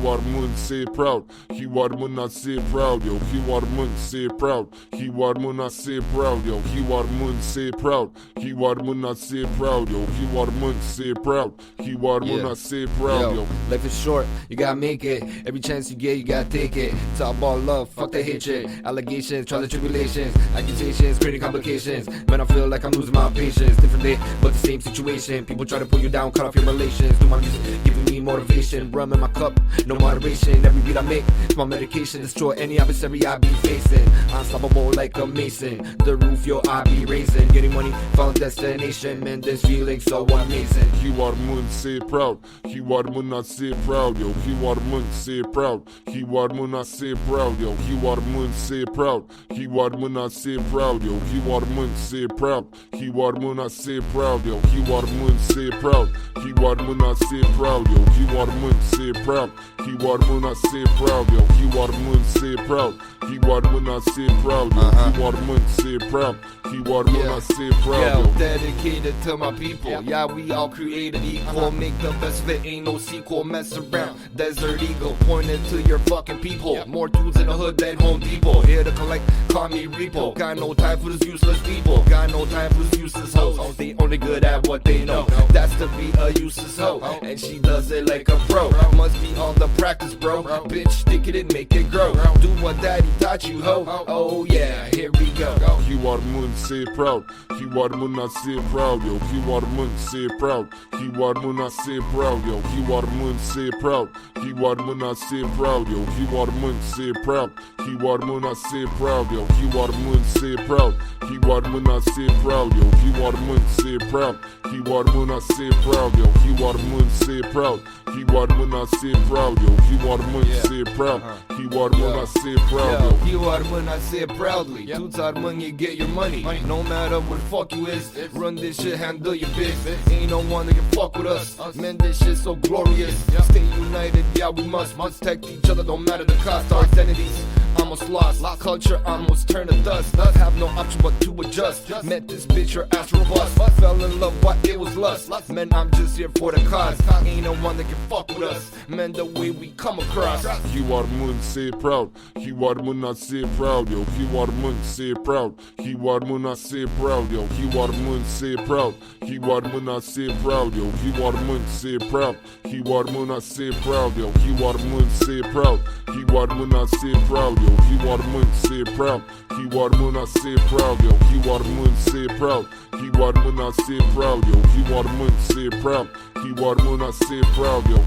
Hivarmın se proud. Hivarmına se proud yo. Hivarmın se proud. Hivarmına se proud yo. Hivarmın se proud. Hivarmına se proud yo. Hivarmın se proud. Hivarmına se proud yo. Life is short, you gotta make it. Every chance you get, you gotta take it. Talk about love, fuck the hatred. Allegations, trials and tribulations. Accusations, creating complications. Man, I feel like I'm losing my patience. Different day, but the same situation. People try to pull you down, cut off your relations. Do my music, giving me motivation. Rum in my cup, no moderation. Every beat I make, it's my medication. Destroy any adversary I be facing. Unstoppable like a mason. The roof, yo, I be raising. Getting money, final destination. Man, this feeling so amazing. Hivarmın se proud. Hivarmına se proud yo. Hivarmın se proud. Hivarmına se proud yo. Hivarmın se proud. Hivarmına se proud yo. Hivarmın se proud. Hivarmına se proud yo. Hivarmın se proud. Hivarmına se proud yo. Hivarmın se proud. Hivarmına se proud yo. Hivarmın se proud. Hivarmına se proud yo. Hivarmın se proud. Hivarmına se proud yo. Dedicated to my people. Yeah, we all created equal. Make the best of it, ain't no sequel. Mess around, Desert Eagle. Pointed to your fucking people. More dudes in the hood than Home Depot. Here to collect, call me repo. Got no time for this useless people. Got no time for this useless hoes. They only good at what they know. That's to be a useless hoe. And she does it like a pro. Must be on the practice, bro. Bitch, stick it and make it grow. Do what daddy taught you, ho. Oh yeah, here we go. Hivarmın se proud. Hivarmına se proud yo. Hivarmın se proud. Hivarmına se proud yo. Hivarmın se proud. Hivarmına se proud yo. Hivarmın se proud. Hivarmına se proud yo. Hivarmın se proud. Hivarmına se proud yo. Hivarmın se proud. Hivarmına se proud yo. Hivarmın se proud. Hivarmına se proud yo. Hivarmın se proud. Hivarmına se proud yo. Hivarmına se proudly. Dudes are money, get your money. No matter what the fuck you is, run this shit, handle your biz. Ain't no one that can fuck with us. Man, this shit so glorious. Stay united, yeah, we must protect each other, don't matter the cost. Our identities almost lost, culture almost turned to dust. Have no option but to adjust. Met this bitch, her ass robust. Fell in love, but it was lust. Man, I'm just here for the cause. Ain't no one that can fuck with us. Man, the way we come across. Hivarmın se proud. Hivarmına se proud yo. Hivarmın se proud. Hivarmına se proud yo. Hivarmın se proud. Hivarmına se proud yo. Hivarmın se proud. Hivarmına se proud yo. Hivarmın se proud. Hivarmına se proud yo. Hivarmın se proud. Hivarmına se proud yo. Hivarmın se proud. Hivarmına se proud yo. Hivarmın se proud. Hivarmına se proud yo.